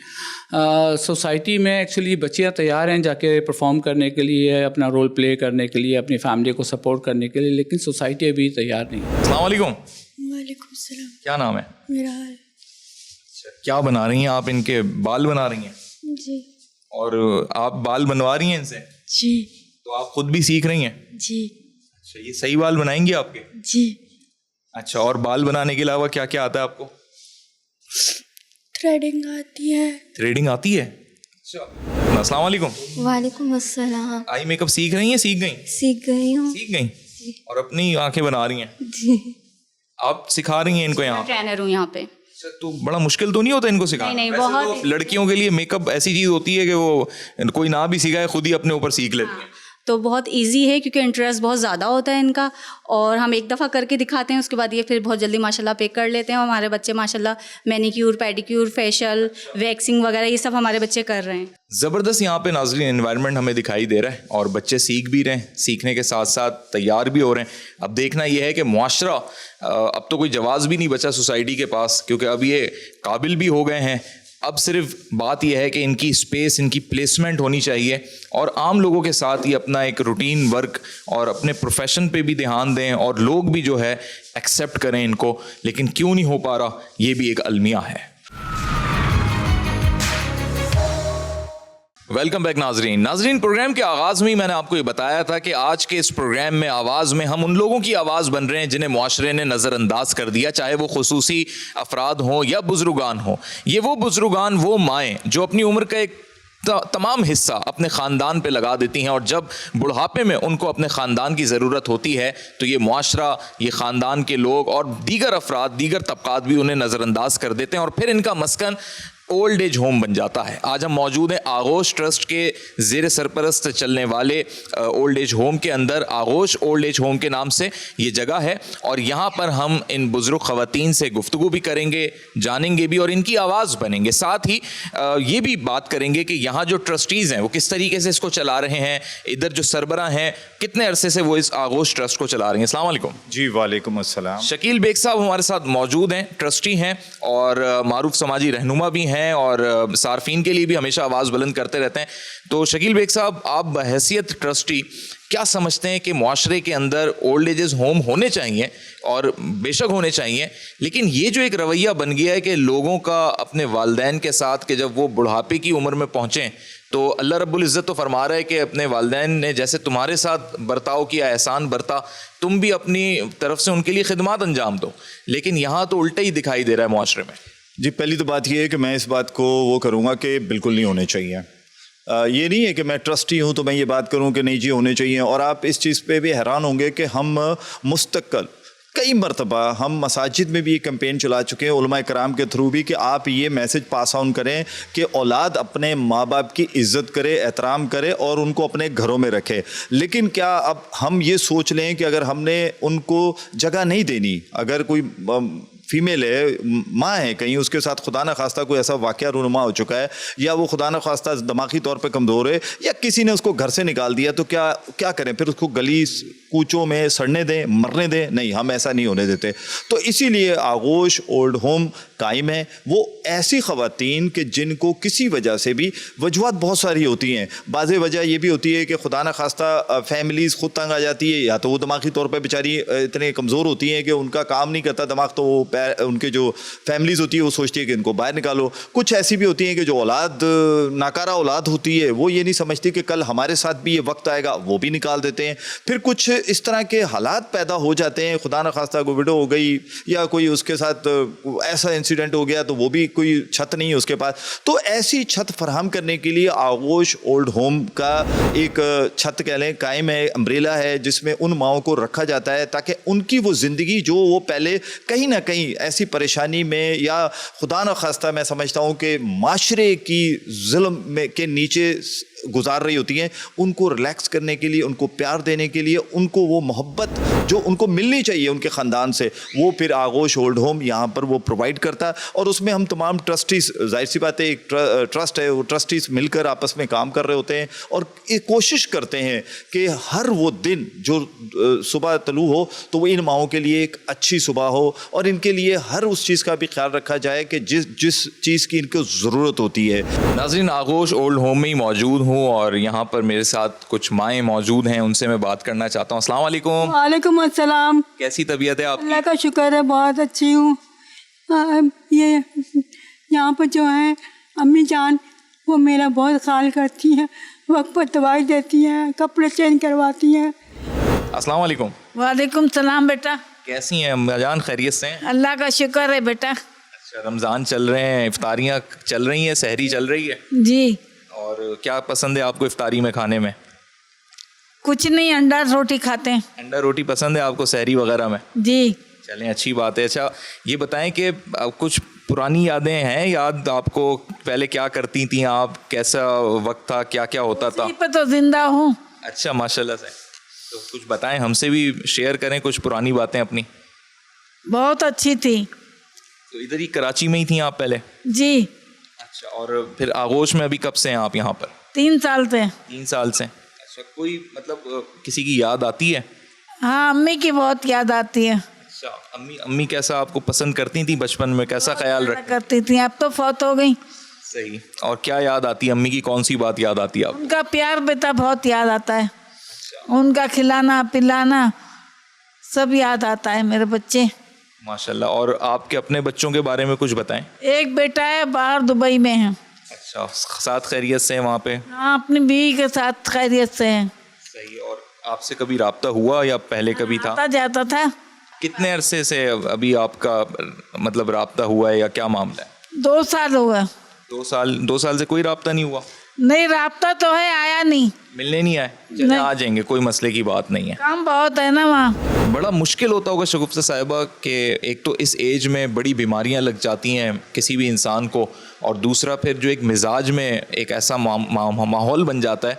सोसाइटी में एक्चुअली बच्चियाँ तैयार हैं जाके परफॉर्म करने के लिए, अपना रोल प्ले करने के लिए, अपनी फैमिली को सपोर्ट करने के लिए, लेकिन सोसाइटी अभी तैयार नहीं है। अस्सलाम वालेकुम। वालेकुम सलाम। क्या नाम है? मेरा हाल। क्या बना रही हैं आप? इनके बाल बना रही हैं? जी। और आप बाल बनवा रही हैं इनसे? जी। तो आप खुद भी सीख रही हैं? जी। अच्छा, ये सही बाल बनाएंगी आपके? जी। अच्छा, और बाल बनाने के अलावा क्या क्या आता है आपको? थ्रेडिंग आती है। थ्रेडिंग आती है? अच्छा। अस्सलाम वालेकुम। वालेकुम अस्सलाम। आई मेकअप सीख रही हैं? सीख गई? सीख गई हूँ। सीख गई और अपनी आंखें बना रही हैं? जी। आप सिखा रही हैं इनको यहाँ? ट्रेनर हूँ यहाँ पे। तो बड़ा मुश्किल तो नहीं होता इनको सिखाना? नहीं, वैसे बहुत तो लड़कियों के लिए मेकअप ऐसी चीज होती है कि वो कोई ना भी सिखाए खुद ही अपने ऊपर सीख लेती है। तो बहुत इजी है क्योंकि इंटरेस्ट बहुत ज़्यादा होता है इनका, और हम एक दफ़ा करके दिखाते हैं, उसके बाद ये फिर बहुत जल्दी माशाल्लाह पे कर लेते हैं। और हमारे बच्चे माशाल्लाह मैनीक्योर, पेडिक्योर, फेशियल, वैक्सिंग वगैरह ये सब हमारे बच्चे कर रहे हैं। ज़बरदस्त यहाँ पे नाज़रीन एनवायरनमेंट हमें दिखाई दे रहा है और बच्चे सीख भी रहे हैं, सीखने के साथ साथ तैयार भी हो रहे हैं। अब देखना ये है कि मुआशरा, अब तो कोई जवाब भी नहीं बचा सोसाइटी के पास, क्योंकि अब ये काबिल भी हो गए हैं। अब सिर्फ बात यह है कि इनकी स्पेस, इनकी प्लेसमेंट होनी चाहिए और आम लोगों के साथ ही अपना एक रूटीन वर्क और अपने प्रोफेशन पे भी ध्यान दें और लोग भी जो है एक्सेप्ट करें इनको। लेकिन क्यों नहीं हो पा रहा, ये भी एक अलमिया है। वेलकम बैक नाजरीन, प्रोग्राम के आगाज में ही मैंने आपको ये बताया था कि आज के इस प्रोग्राम में आवाज में हम उन लोगों की आवाज बन रहे हैं जिन्हें मुआशरे ने नजरअंदाज कर दिया, चाहे वो खुसूसी अफराद हों या बुजुर्गान हों। ये वो बुजुर्गान, वो माएँ जो अपनी उम्र का एक तमाम हिस्सा अपने ख़ानदान पे लगा देती हैं और जब बुढ़ापे में उनको अपने ख़ानदान की ज़रूरत होती है तो ये मुआशरा, ये ख़ानदान के लोग और दीगर अफराद, दीगर तबकात भी उन्हें नज़रअंदाज कर देते हैं और फिर इनका मस्कन ओल्ड एज होम बन जाता है। आज हम मौजूद हैं आगोश ट्रस्ट के ज़ेर सरपरस्त चलने वाले ओल्ड एज होम के अंदर। आगोश ओल्ड एज होम के नाम से ये जगह है और यहाँ पर हम इन बुज़ुर्ग ख़वातीन से गुफ्तगू भी करेंगे, जानेंगे भी और इनकी आवाज़ बनेंगे। साथ ही ये भी बात करेंगे कि यहाँ जो ट्रस्टीज़ हैं वो किस तरीके से इसको चला रहे हैं, इधर जो सरबरा हैं कितने अरसे से वो इस आगोश ट्रस्ट को चला रहे हैं। अस्सलाम वालेकुम। जी वालेकुम अस्सलाम। शकील बेग साहब हमारे साथ मौजूद हैं, ट्रस्टी हैं और मारूफ समाजी रहनुमा भी हैं और सार्फिन के लिए भी हमेशा आवाज़ बुलंद करते रहते हैं। तो शकील बेग साहब, आप बहैसियत ट्रस्टी क्या समझते हैं कि मुआशरे के अंदर ओल्ड एजेस होम होने चाहिए? और बेशक होने चाहिए, लेकिन ये जो एक रवैया बन गया है कि लोगों का अपने वालिदैन के साथ कि जब वो बुढ़ापे की उम्र में पहुँचें तो अल्लाह रब्बुल इज़्ज़त तो फरमा रहा है कि अपने वालिदैन ने जैसे तुम्हारे साथ बर्ताव किया, एहसान बरता, तुम भी अपनी तरफ से उनके लिए खिदमत अंजाम दो। लेकिन यहाँ तो उल्टा ही दिखाई दे रहा है मुआशरे में। जी, पहली तो बात ये है कि मैं इस बात को वो करूँगा कि बिल्कुल नहीं होने चाहिए। ये नहीं है कि मैं ट्रस्टी हूँ तो मैं ये बात करूँ कि नहीं जी होने चाहिए। और आप इस चीज़ पे भी हैरान होंगे कि हम मुस्तक़िल कई मरतबा हम मसाजिद में भी ये कैंपेन चला चुके हैं उलमा कराम के थ्रू भी कि आप ये मैसेज पास ऑन करें कि औलाद अपने माँ बाप की इज़्ज़त करे, एहतराम करे और उनको अपने घरों में रखे। लेकिन क्या अब हम ये सोच लें कि अगर हमने उनको जगह नहीं देनी, अगर कोई फीमेल है, माँ है, कहीं उसके साथ खुदा न खास्ता कोई ऐसा वाक़या रूनुमा हो चुका है या वो खुदा न खास्ता दिमागी तौर पे कमज़ोर है या किसी ने उसको घर से निकाल दिया, तो क्या करें फिर? उसको गली कूचों में सड़ने दें, मरने दें? नहीं, हम ऐसा नहीं होने देते। तो इसीलिए आगोश ओल्ड होम कायम है। वो ऐसी ख़वातीन कि जिनको किसी वजह से भी, वजूहत बहुत सारी होती हैं, बाज़ वजह ये भी होती है कि खुदा न खास्ता फैमिलीज़ खुद तंग आ जाती है या तो वो दिमागी तौर पर बेचारी इतने कमज़ोर होती हैं कि उनका काम नहीं करता दिमाग, तो वो उनके जो फैमिलीज़ होती है वो सोचती है कि इनको बाहर निकालो। कुछ ऐसी भी होती हैं कि जो औलाद नाकारा औलाद होती है वो ये नहीं समझती कि कल हमारे साथ भी ये वक्त आएगा, वो भी निकाल देते हैं। फिर कुछ इस तरह के हालात पैदा हो जाते हैं, खुदा न खास्ता कोई विडो हो गई या कोई उसके साथ ऐसा इंसिडेंट हो गया तो वो भी कोई छत नहीं है उसके पास। तो ऐसी छत फराहम करने के लिए आगोश ओल्ड होम का एक छत कह लें कायम है, अम्ब्रेला है, जिसमें उन माओं को रखा जाता है ताकि उनकी वो ज़िंदगी जो वो पहले कहीं ना कहीं ऐसी परेशानी में या खुदा न खास्ता मैं समझता हूँ कि माशरे की जुल्म में के नीचे गुजार रही होती हैं, उनको रिलैक्स करने के लिए, उनको प्यार देने के लिए, उनको वो मोहब्बत जो उनको मिलनी चाहिए उनके ख़ानदान से, वो फिर आगोश ओल्ड होम यहाँ पर वो प्रोवाइड करता है। और उसमें हम तमाम ट्रस्टीज़, जाहिर सी बात है एक ट्रस्ट है, वो ट्रस्टीज़ मिलकर आपस में काम कर रहे होते हैं और एक कोशिश करते हैं कि हर वो दिन जो सुबह तलू हो तो वो इन माओं के लिए एक अच्छी सुबह हो और इनके लिए हर उस चीज़ का भी ख्याल रखा जाए कि जिस चीज़ की इनको ज़रूरत होती है। नाज़रीन, आगोश ओल्ड होम में ही मौजूद हूँ और यहाँ पर मेरे साथ कुछ माएँ मौजूद हैं, उनसे मैं बात करना चाहता हूँ। अस्सलाम वालेकुम। वालेकुम अस्सलाम। कैसी तबीयत है आपकी? अल्लाह का शुक्र है, बहुत अच्छी हूँ। ये यहाँ पर जो है अम्मी जान वो मेरा बहुत ख्याल करती हैं, वक्त पर दवाई देती हैं, कपड़े चेंज करवाती हैं। अस्सलाम वालेकुम। वालेकुम सलाम बेटा। कैसी हैं अम्मा जान, खैरियत से हैं? अल्लाह का शुक्र है बेटा। अच्छा, रमज़ान चल रहे हैं, इफ्तारियाँ चल रही हैं, सहरी चल रही है, जी। और क्या पसंद है आपको इफ्तारी में खाने में? कुछ नहीं, अंडा रोटी खाते हैं। अंडा रोटी पसंद है आपको सहरी वगैरह में? जी। चलें, अच्छी बात है। अच्छा, ये बताएं कि कुछ पुरानी यादें हैं याद आपको, पहले क्या करती थी आप, कैसा वक्त था, क्या क्या होता था? पर तो जिंदा हूँ। अच्छा, माशाल्लाह से। तो कुछ बताएं, हमसे भी शेयर करें कुछ पुरानी बातें अपनी। बहुत अच्छी थी। तो इधर ही कराची में ही थी आप पहले? जी। अच्छा, और फिर आगोश में अभी कब से हैं आप यहाँ पर? 3 साल से। 3 साल से। अच्छा, कोई मतलब किसी की याद आती है? हाँ, अम्मी की बहुत याद आती है। अच्छा, अम्मी कैसा आपको पसंद करती थी बचपन में, कैसा ख्याल रख करती थी, अब तो फौत हो गई। सही। और क्या याद आती है अम्मी की, कौन सी बात याद आती है आपको? उनका प्यार बेटा बहुत याद आता है, उनका खिलाना पिलाना सब याद आता है मेरे बच्चे। माशाल्लाह। और आपके अपने बच्चों के बारे में कुछ बताएं। एक बेटा है, बाहर दुबई में है। अच्छा, साथ खैरियत से है वहाँ पे? हाँ, अपनी बीवी के साथ खैरियत से है। सही। और आपसे कभी राब्ता हुआ या पहले कभी था? आता जाता था। कितने अरसे से अभी आपका मतलब राब्ता हुआ है या क्या मामला है? 2 साल हो गए। 2 साल से कोई राब्ता नहीं हुआ? नहीं, राब्ता तो है, आया नहीं। मिलने नहीं आए? चले, आ जाएंगे, कोई मसले की बात नहीं है। काम बहुत है ना वहाँ। बड़ा मुश्किल होता होगा शगुफ्ता साहिबा कि एक तो इस एज में बड़ी बीमारियां लग जाती हैं किसी भी इंसान को, और दूसरा फिर जो एक मिजाज में एक ऐसा माहौल बन जाता है।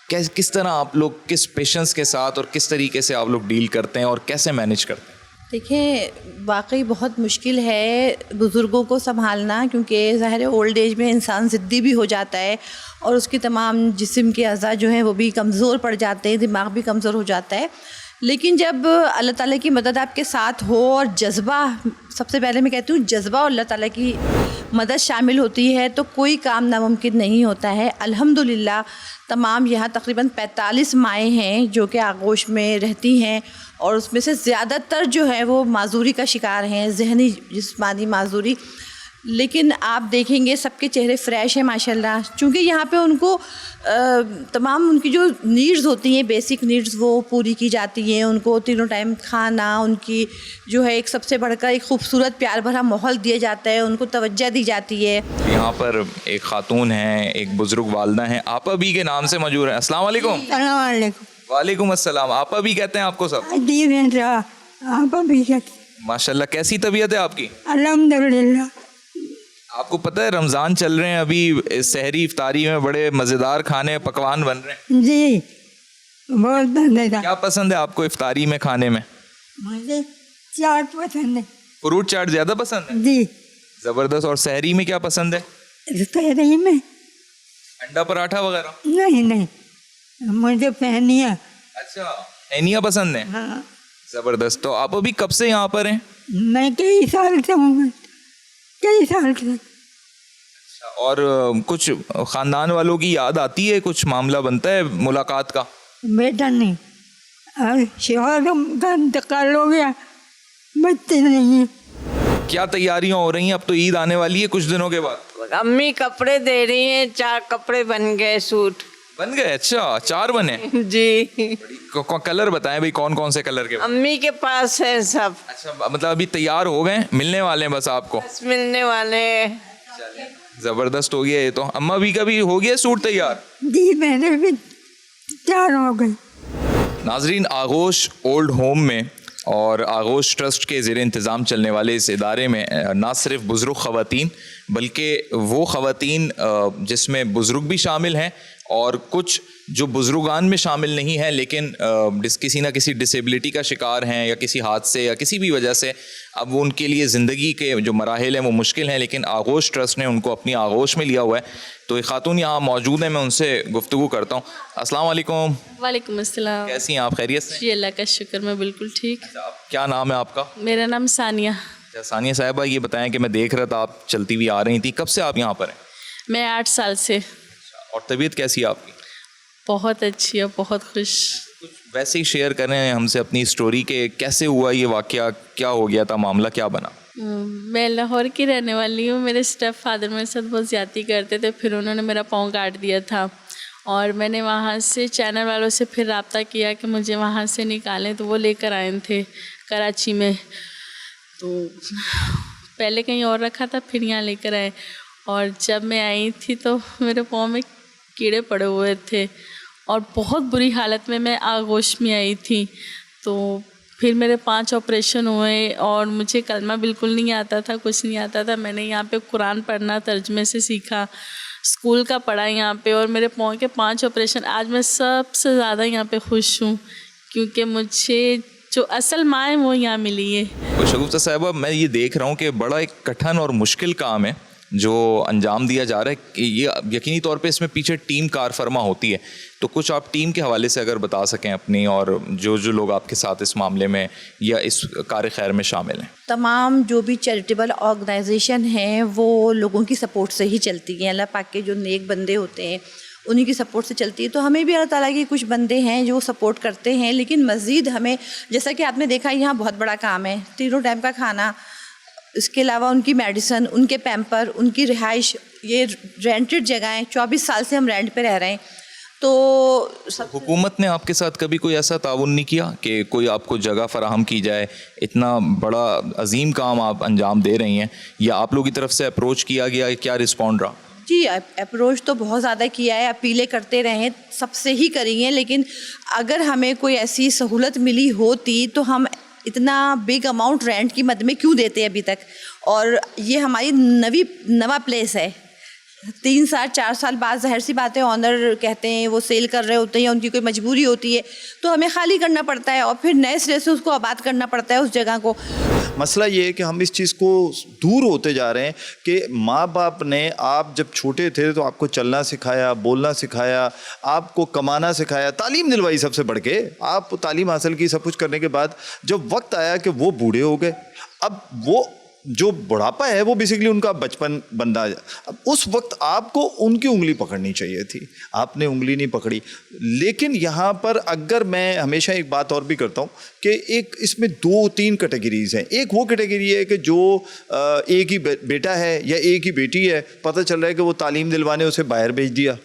किस तरह आप लोग, किस पेशेंस के साथ और किस तरीके से आप लोग डील करते हैं और कैसे मैनेज करते हैं? देखिए, वाकई बहुत मुश्किल है बुज़ुर्गों को संभालना, क्योंकि ज़ाहिर है ओल्ड एज में इंसान ज़िद्दी भी हो जाता है और उसकी तमाम जिस्म के अज़ा जो हैं वो भी कमज़ोर पड़ जाते हैं, दिमाग भी कमज़ोर हो जाता है। लेकिन जब अल्लाह ताला की मदद आपके साथ हो और जज्बा, सबसे पहले मैं कहती हूँ जज्बा और अल्लाह ताला की मदद शामिल होती है, तो कोई काम नामुमकिन नहीं होता है। अल्हम्दुलिल्लाह तमाम यहाँ तकरीबन 45 माएँ हैं जो कि आगोश में रहती हैं, और उसमें से ज़्यादातर जो है वो माजूरी का शिकार हैं, जहनी जिस्मानी माजूरी। लेकिन आप देखेंगे सबके चेहरे फ्रेश हैं माशाल्लाह, चूँकि यहाँ पे उनको तमाम उनकी जो नीड्स होती हैं, बेसिक नीड्स, वो पूरी की जाती हैं। उनको तीनों टाइम खाना, उनकी जो है एक सबसे बढ़कर एक खूबसूरत प्यार भरा माहौल दिया जाता है, उनको तवज्जो दी जाती है। यहाँ पर एक खातून हैं, एक बुजुर्ग वालदा हैं, आपा भी के नाम से मौजूद हैं। अस्सलाम वालेकुम। वालेकुम अस्सलाम। आपा भी कहते हैं आपको सब? आपा भी कहते। माशाल्लाह। कैसी तबीयत है आपकी? अल्हम्दुलिल्लाह। आपको पता है रमज़ान चल रहे हैं, अभी सहरी इफ्तारी में बड़े मज़ेदार खाने पकवान बन रहे हैं। जी, बहुत मज़ेदार। क्या पसंद है आपको इफ्तारी में खाने में? मुझे चाट पसंद है। फ्रूट चाट ज़्यादा पसंद है? जी। ज़बरदस्त। और सहरी में क्या पसंद है? सहरी में अंडा पराठा वगैरह? नहीं, मुझे फहनिया। अच्छा, फहनिया पसंद है। हाँ। ज़बरदस्त। तो आप अभी कब से यहाँ पर हैं? मैं कई साल से हूँ, कई साल से। और कुछ ख़ानदान वालों की याद आती है, कुछ मामला बनता है मुलाकात का? बेटा नहीं, और शौहर का इंतकाल हो गया, बच्चे नहीं हैं। क्या तैयारियां हो रही हैं? अब तो ईद आने वाली है कुछ दिनों के बाद। अम्मी कपड़े दे रही हैं, 4 कपड़े बन गए, सूट बन गए। अच्छा, 4 बने? जी। कलर बताएं भाई, कौन कौन से कलर के? अम्मी के पास है सब। अच्छा, मतलब अभी तैयार हो गए, मिलने वाले हैं बस आपको? बस मिलने वाले हैं। जबरदस्त हो गया ये तो। अम्मा भी का भी हो गया सूट तैयार? जी, मैंने भी तैयार हो गई। नाजरीन, आगोश ओल्ड होम में और आगोश ट्रस्ट के ज़ेर इंतज़ाम चलने वाले इस इदारे में ना सिर्फ बुज़ुर्ग ख़वातीन बल्कि वो ख़वातीन जिसमें बुज़ुर्ग भी शामिल हैं और कुछ जो बुज़ुर्गान में शामिल नहीं हैं लेकिन किसी ना किसी डिसेबिलिटी का शिकार हैं या किसी हादसे या किसी भी वजह से अब वो उनके लिए ज़िंदगी के जो मराहिल हैं वो मुश्किल हैं, लेकिन आगोश ट्रस्ट ने उनको अपनी आगोश में लिया हुआ है। तो एक खातून यहाँ मौजूद है, मैं उनसे गुफ्तगू करता हूँ। अस्सलाम वालेकुम। वालेकुम अस्सलाम। कैसी हैं आप? खैरियत से? जी अल्लाह का शुक्र, मैं बिल्कुल ठीक। क्या नाम है आपका? मेरा नाम सानिया। सानिया साहिबा, ये बताएं कि मैं देख रहा था आप चलती हुई आ रही थी, कब से आप यहाँ पर हैं? मैं 8 साल से। और तबीयत कैसी है आपकी? बहुत अच्छी है, बहुत खुश। कुछ वैसे ही शेयर करें हमसे अपनी स्टोरी के, कैसे हुआ ये वाकया, क्या हो गया था, मामला क्या बना? मैं लाहौर की रहने वाली हूँ। मेरे स्टेप फादर मेरे साथ बहुत ज़्यादती करते थे, फिर उन्होंने मेरा पाँव काट दिया था और मैंने वहाँ से चैनल वालों से फिर रब्ता किया कि मुझे वहाँ से निकालें, तो वो लेकर आए थे कराची में। तो पहले कहीं और रखा था, फिर यहाँ लेकर आए और जब मैं आई थी तो मेरे पाँव में कीड़े पड़े हुए थे और बहुत बुरी हालत में मैं आगोश में आई थी। तो फिर मेरे 5 ऑपरेशन हुए और मुझे कलमा बिल्कुल नहीं आता था, कुछ नहीं आता था। मैंने यहाँ पे कुरान पढ़ना तर्जमे से सीखा, स्कूल का पढ़ा यहाँ पे, और मेरे पाँव के 5 ऑपरेशन। आज मैं सबसे ज़्यादा यहाँ पे खुश हूँ क्योंकि मुझे जो असल माँ है वो यहाँ मिली है। तो शगुफ्ता साहिबा, मैं ये देख रहा हूँ कि बड़ा एक कठिन और मुश्किल काम है जो अंजाम दिया जा रहा है कि ये यकीनी तौर पे इसमें पीछे टीम कार फरमा होती है। तो कुछ आप टीम के हवाले से अगर बता सकें अपनी, और जो लोग आपके साथ इस मामले में या इस कार खैर में शामिल हैं। तमाम जो भी चैरिटेबल ऑर्गेनाइजेशन हैं वो लोगों की सपोर्ट से ही चलती हैं। अल्लाह पाक के जो नेक बंदे होते हैं उन्हीं की सपोर्ट से चलती है। तो हमें भी अल्लाह ताला के कुछ बंदे हैं जो सपोर्ट करते हैं, लेकिन मज़ीद हमें, जैसा कि आपने देखा, यहाँ बहुत बड़ा काम है, 3 टाइम का खाना, इसके अलावा उनकी मेडिसन, उनके पैम्पर, उनकी रिहाइश, ये रेंटेड जगह है, 24 साल से हम रेंट पे रह रहे हैं। तो हुकूमत ने आपके साथ कभी कोई ऐसा ताउन नहीं किया कि कोई आपको जगह फराहम की जाए? इतना बड़ा अजीम काम आप अंजाम दे रही हैं, या आप लोगों की तरफ से अप्रोच किया गया, क्या रिस्पॉन्ड रहा? जी, अप्रोच तो बहुत ज़्यादा किया है, अपीलें करते रहे हैं, सबसे ही करी हैं, लेकिन अगर हमें कोई ऐसी सहूलत मिली होती तो हम इतना बिग अमाउंट रेंट की मद में क्यों देते अभी तक। और ये हमारी नवा प्लेस है, 3 साल 4 साल बाद ज़ाहिर सी बात है ऑनर कहते हैं वो सेल कर रहे होते हैं या उनकी कोई मजबूरी होती है, तो हमें खाली करना पड़ता है और फिर नए सिरे से उसको आबाद करना पड़ता है उस जगह को। मसला ये है कि हम इस चीज़ को दूर होते जा रहे हैं कि माँ बाप ने, आप जब छोटे थे तो आपको चलना सिखाया, बोलना सिखाया, आपको कमाना सिखाया, तालीम दिलवाई सबसे बढ़ के। आप तालीम हासिल की, सब कुछ करने के बाद जब वक्त आया कि वो बूढ़े हो गए, अब वो जो बुढ़ापा है वो बेसिकली उनका बचपन बन रहा है। अब उस वक्त आपको उनकी उंगली पकड़नी चाहिए थी, आपने उंगली नहीं पकड़ी। लेकिन यहाँ पर अगर मैं हमेशा एक बात और भी करता हूँ कि एक इसमें 2-3 कैटेगरीज हैं। एक वो कैटेगरी है कि जो एक ही बेटा है या एक ही बेटी है, पता चल रहा है कि वो तालीम दिलवाने उसे बाहर भेज दिया,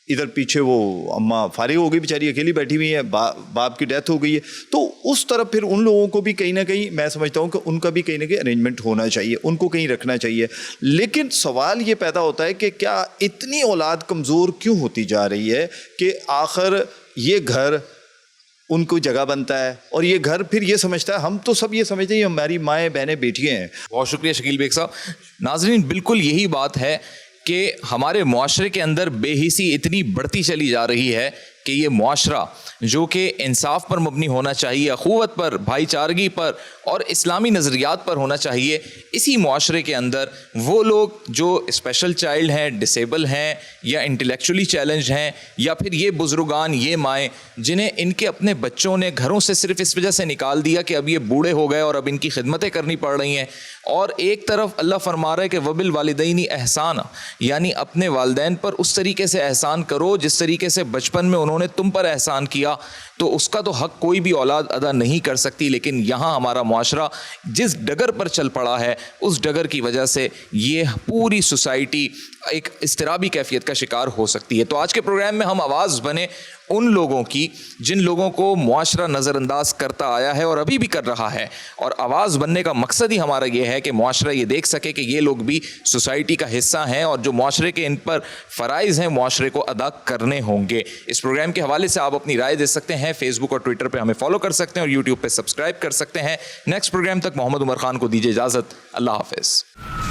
इधर पीछे वो अम्मा फारिग हो गई, बेचारी अकेली बैठी हुई है, बाप की डेथ हो गई है। तो उस तरफ फिर उन लोगों को भी कहीं ना कहीं मैं समझता हूँ कि उनका भी कहीं ना कहीं अरेंजमेंट होना चाहिए, उनको कहीं रखना चाहिए। लेकिन सवाल ये पैदा होता है कि क्या इतनी औलाद कमज़ोर क्यों होती जा रही है कि आखिर ये घर उनको जगह बनता है और ये घर फिर ये समझता है, हम तो सब ये समझते हैं हमारी माएँ बहनें बेटियाँ हैं। बहुत शुक्रिया शकील बेग साहब। नाज़रीन, बिल्कुल यही बात है कि हमारे मुआशरे के अंदर बेहिसी इतनी बढ़ती चली जा रही है कि ये मुआशरा जो कि इंसाफ पर मबनी होना चाहिए, अखुवत पर, भाईचारगी पर और इस्लामी नज़रियात पर होना चाहिए, इसी मुआशरे के अंदर वो लोग जो स्पेशल चाइल्ड हैं, डिसेबल हैं या इंटेलेक्चुअली चैलेंज हैं, या फिर ये बुज़ुर्गान, ये माएँ जिन्हें इनके अपने बच्चों ने घरों से सिर्फ इस वजह से निकाल दिया कि अब ये बूढ़े हो गए और अब इनकी खिदमतें करनी पड़ रही हैं। और एक तरफ अल्लाह फरमा रहा है कि वबिल वालिदैनी एहसान, यानी अपने वालिदैन पर उस तरीके से एहसान करो जिस तरीके से बचपन में उन्होंने तुम पर एहसान किया, तो उसका तो हक़ कोई भी औलाद अदा नहीं कर सकती। लेकिन यहाँ हमारा मुआशरा जिस डगर पर चल पड़ा है, उस डगर की वजह से ये पूरी सोसाइटी एक इस्तिराबी कैफियत का शिकार हो सकती है। तो आज के प्रोग्राम में हम आवाज़ बने उन लोगों की जिन लोगों को मुआशरा नज़रअंदाज करता आया है और अभी भी कर रहा है, और आवाज़ बनने का मकसद ही हमारा ये है कि मुआशरा ये देख सके कि ये लोग भी सोसाइटी का हिस्सा हैं और जो मुआशरे के इन पर फ़राइज़ हैं मुआशरे को अदा करने होंगे। इस प्रोग्राम के हवाले से आप अपनी राय दे सकते हैं, फेसबुक और ट्विटर पर हमें फॉलो कर सकते हैं और यूट्यूब पर सब्सक्राइब कर सकते हैं। नेक्स्ट प्रोग्राम तक मोहम्मद उमर खान को दीजिए इजाज़त। अल्लाह हाफ़िज़।